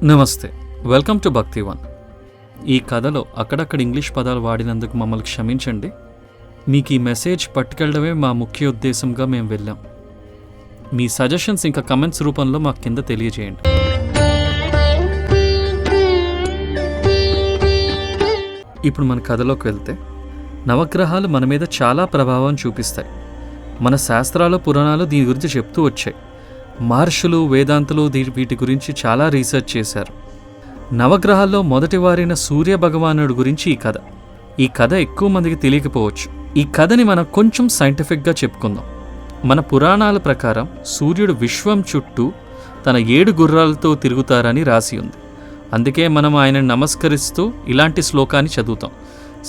నమస్తే, welcome to భక్తి one. ఈ కథలో అక్కడక్కడ ఇంగ్లీష్ పదాలు వాడినందుకు మమ్మల్ని క్షమించండి. మీకు ఈ మెసేజ్ పట్టుకెళ్ళడమే మా ముఖ్య ఉద్దేశంగా మేము వెళ్ళాం. మీ సజెషన్స్ ఇంకా కమెంట్స్ రూపంలో మాకు కింద తెలియజేయండి. ఇప్పుడు మన కథలోకి వెళ్తే, నవగ్రహాలు మన మీద చాలా ప్రభావం చూపిస్తాయి. మన శాస్త్రాలు పురాణాలు దీని గురించి చెప్తూ వచ్చాయి. మహర్షులు వేదాంతులు వీటి గురించి చాలా రీసెర్చ్ చేశారు. నవగ్రహాల్లో మొదటి వారైన సూర్య భగవానుడి గురించి ఈ కథ ఎక్కువ మందికి తెలియకపోవచ్చు. ఈ కథని మనం కొంచెం సైంటిఫిక్గా చెప్పుకుందాం. మన పురాణాల ప్రకారం సూర్యుడు విశ్వం చుట్టూ తన 7 గుర్రాలతో తిరుగుతారని రాసి ఉంది. అందుకే మనం ఆయనను నమస్కరిస్తూ ఇలాంటి శ్లోకాన్ని చదువుతాం.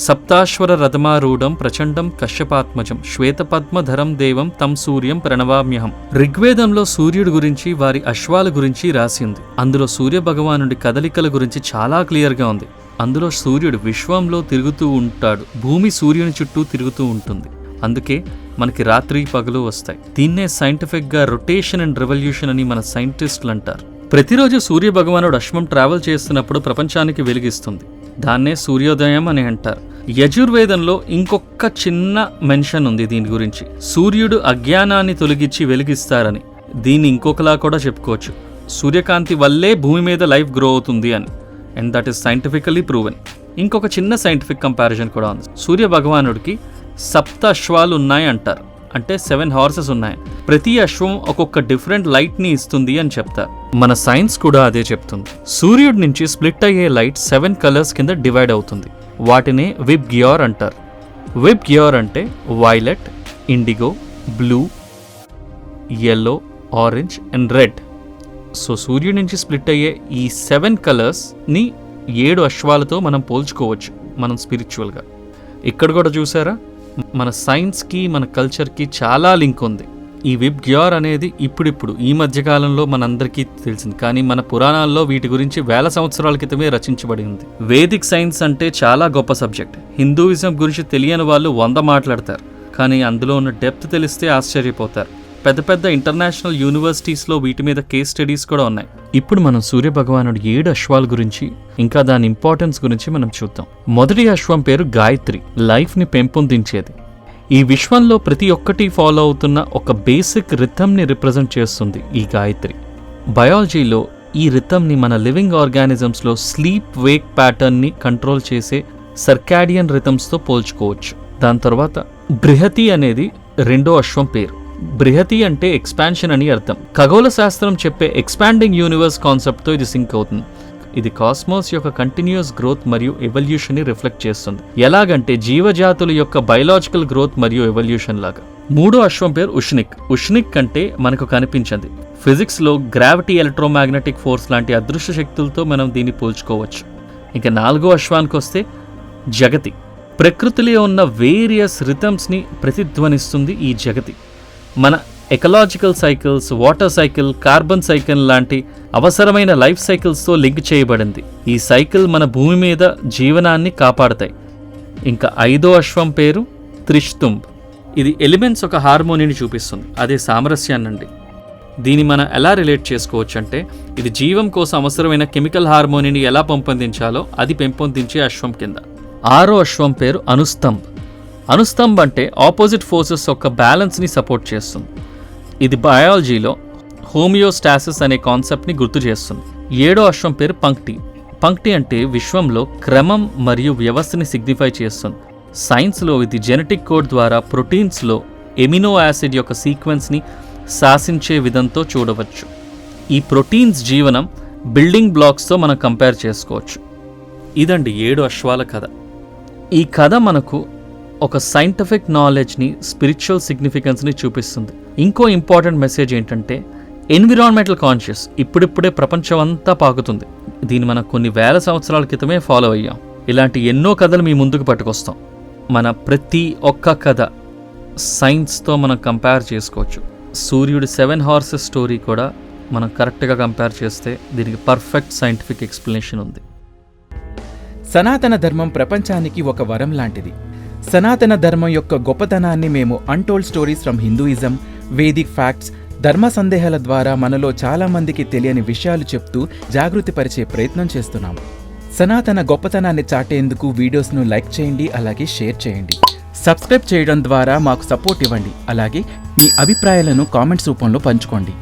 సప్తాశ్వర రథమారూఢం ప్రచండం కశ్యపాత్మజం శ్వేతపద్మధరం దేవం తం సూర్యం ప్రణవామ్యహం. ఋగ్వేదంలో సూర్యుడి గురించి, వారి అశ్వాల గురించి రాసి ఉంది. అందులో సూర్య భగవానుడి కదలికల గురించి చాలా క్లియర్గా ఉంది. అందులో సూర్యుడు విశ్వంలో తిరుగుతూ ఉంటాడు, భూమి సూర్యుని చుట్టూ తిరుగుతూ ఉంటుంది. అందుకే మనకి రాత్రి పగలు వస్తాయి. దీన్నే సైంటిఫిక్గా రొటేషన్ అండ్ రెవల్యూషన్ అని మన సైంటిస్టులు అంటారు. ప్రతిరోజు సూర్య భగవానుడు అశ్వం ట్రావెల్ చేస్తున్నప్పుడు ప్రపంచానికి వెలిగిస్తుంది. దాన్నే సూర్యోదయం అని అంటారు. యజుర్వేదంలో ఇంకొక చిన్న మెన్షన్ ఉంది దీని గురించి. సూర్యుడు అజ్ఞానాన్ని తొలగించి వెలిగిస్తారని. దీన్ని ఇంకొకలా కూడా చెప్పుకోవచ్చు. సూర్యకాంతి వల్లే భూమి మీద లైఫ్ గ్రో అవుతుంది అని. And that is scientifically proven. ఇంకొక చిన్న సైంటిఫిక్ కంపారిజన్ కూడా ఉంది. సూర్య భగవానుడికి 7 అశ్వాలు ఉన్నాయి అంటారు. అంటే 7 హార్సెస్ ఉన్నాయి. ప్రతి అశ్వం ఒక్కొక్క డిఫరెంట్ లైట్ని ఇస్తుంది అని చెప్తారు. మన సైన్స్ కూడా అదే చెప్తుంది. సూర్యుడి నుంచి స్ప్లిట్ అయ్యే లైట్ 7 కలర్స్ కింద డివైడ్ అవుతుంది. వాటినే విబ్ గ్యోర్ అంటారు. విబ్ గ్యోర్ అంటే violet, IndiGo, blue, yellow, orange and red. So సూర్యుడి నుంచి స్ప్లిట్ అయ్యే ఈ 7 కలర్స్ని 7 అశ్వాలతో మనం పోల్చుకోవచ్చు మనం స్పిరిచువల్గా. ఇక్కడ కూడా చూసారా, మన సైన్స్కి మన కల్చర్కి చాలా లింక్ ఉంది. ఈ విబ్ గ్యోర్ అనేది ఇప్పుడిప్పుడు ఈ మధ్యకాలంలో మనందరికీ తెలిసింది. కానీ మన పురాణాల్లో వీటి గురించి 1000 సంవత్సరాల క్రితమే రచించబడి ఉంది. వేదిక్ సైన్స్ అంటే చాలా గొప్ప సబ్జెక్ట్. హిందూయిజం గురించి తెలియని వాళ్ళు 100 మాట్లాడతారు. కానీ అందులో ఉన్న డెప్త్ తెలిస్తే ఆశ్చర్యపోతారు. పెద్ద పెద్ద ఇంటర్నేషనల్ యూనివర్సిటీస్లో వీటి మీద కేస్ స్టడీస్ కూడా ఉన్నాయి. ఇప్పుడు మనం సూర్య భగవానుడి 7 అశ్వాల గురించి, ఇంకా దాని ఇంపార్టెన్స్ గురించి మనం చూద్దాం. మొదటి అశ్వం పేరు గాయత్రి, లైఫ్ని పెంపొందించేది. ఈ విశ్వంలో ప్రతి ఒక్కటి ఫాలో అవుతున్న ఒక బేసిక్ రిథమ్ని రిప్రజెంట్ చేస్తుంది ఈ గాయత్రి. బయాలజీలో ఈ రిథమ్ని మన లివింగ్ ఆర్గానిజమ్స్లో స్లీప్ వేక్ ప్యాటర్న్ని కంట్రోల్ చేసే సర్కాడియన్ రిథమ్స్తో పోల్చుకోవచ్చు. దాని తర్వాత బృహతి అనేది రెండో అశ్వం పేరు. బృహతి అంటే ఎక్స్పాన్షన్ అని అర్థం. ఖగోళ శాస్త్రం చెప్పే ఎక్స్పాండింగ్ యూనివర్స్ కాన్సెప్ట్తో ఇది సింక్ అవుతుంది. ఇది కాస్మోస్ యొక్క కంటిన్యూస్ గ్రోత్ మరియు ఎవల్యూషన్ని రిఫ్లెక్ట్ చేస్తుంది. ఎలాగంటే జీవజాతుల యొక్క బయలాజికల్ గ్రోత్ మరియు ఎవల్యూషన్ లాగా. మూడో అశ్వం పేరు ఉష్నిక్. ఉష్నిక్ అంటే మనకు కనిపించింది. ఫిజిక్స్లో గ్రావిటీ, ఎలక్ట్రోమాగ్నెటిక్ ఫోర్స్ లాంటి అదృశ్య శక్తులతో మనం దీన్ని పోల్చుకోవచ్చు. ఇంకా 4గో అశ్వానికి వస్తే జగతి. ప్రకృతిలో ఉన్న వేరియస్ రిథమ్స్ని ప్రతిధ్వనిస్తుంది ఈ జగతి. మన ecological cycles, water cycle, carbon cycle లాంటి అవసరమైన లైఫ్ సైకిల్స్తో లింక్ చేయబడింది. ఈ సైకిల్ మన భూమి మీద జీవనాన్ని కాపాడతాయి. ఇంకా 5దో అశ్వం పేరు త్రిష్తుంబ్. ఇది ఎలిమెంట్స్ ఒక హార్మోనీని చూపిస్తుంది, అదే సామరస్యాన్నండి. దీన్ని మనం ఎలా రిలేట్ చేసుకోవచ్చు అంటే, ఇది జీవం కోసం అవసరమైన కెమికల్ హార్మోనీని ఎలా పెంపొందించాలో అది పెంపొందించే అశ్వం కింద. 6వ అశ్వం పేరు అనుస్తంభ్. అనుస్తంభ్ అంటే ఆపోజిట్ ఫోర్సెస్ యొక్క బ్యాలెన్స్ని సపోర్ట్ చేస్తుంది. ఇది బయాలజీలో హోమియోస్టాసిస్ అనే కాన్సెప్ట్ని గుర్తు చేస్తుంది. 7వ అశ్వం పేరు పంక్తి. పంక్తి అంటే విశ్వంలో క్రమం మరియు వ్యవస్థని సిగ్నిఫై చేస్తుంది. సైన్స్లో ఇది జెనెటిక్ కోడ్ ద్వారా ప్రోటీన్స్లో ఎమినో యాసిడ్ యొక్క సీక్వెన్స్ని శాసించే విధంతో చూడవచ్చు. ఈ ప్రోటీన్స్ జీవనం బిల్డింగ్ బ్లాక్స్తో మనం కంపేర్ చేసుకోవచ్చు. ఇదండి 7 అశ్వాల కథ. ఈ కథ మనకు ఒక సైంటిఫిక్ నాలెడ్జ్ని, స్పిరిచువల్ సిగ్నిఫికెన్స్ని చూపిస్తుంది. ఇంకో ఇంపార్టెంట్ మెసేజ్ ఏంటంటే, ఎన్విరాన్మెంటల్ కాన్షియస్ ఇప్పుడిప్పుడే ప్రపంచం అంతా పాకుతుంది. దీన్ని మనం కొన్ని 1000 సంవత్సరాల క్రితమే ఫాలో అయ్యాం. ఇలాంటి ఎన్నో కథలు మీ ముందుకు పట్టుకొస్తాం. మన ప్రతి ఒక్క కథ సైన్స్తో మనం కంపేర్ చేసుకోవచ్చు. సూర్యుడి 7 హార్సెస్ స్టోరీ కూడా మనం కరెక్ట్గా కంపేర్ చేస్తే దీనికి పర్ఫెక్ట్ సైంటిఫిక్ ఎక్స్ప్లెనేషన్ ఉంది. సనాతన ధర్మం ప్రపంచానికి ఒక వరం లాంటిది. సనాతన ధర్మం యొక్క గొప్పతనాన్ని మేము untold stories from Hinduism, Vedic facts, ధర్మ సందేహాల ద్వారా మనలో చాలా మందికి తెలియని విషయాలు చెప్తూ జాగృతి పరిచే ప్రయత్నం చేస్తున్నాం. సనాతన గొప్పతనాన్ని చాటేందుకు వీడియోస్ను లైక్ చేయండి, అలాగే షేర్ చేయండి. సబ్స్క్రైబ్ చేయడం ద్వారా మాకు సపోర్ట్ ఇవ్వండి. అలాగే మీ అభిప్రాయాలను కామెంట్స్ రూపంలో పంచుకోండి.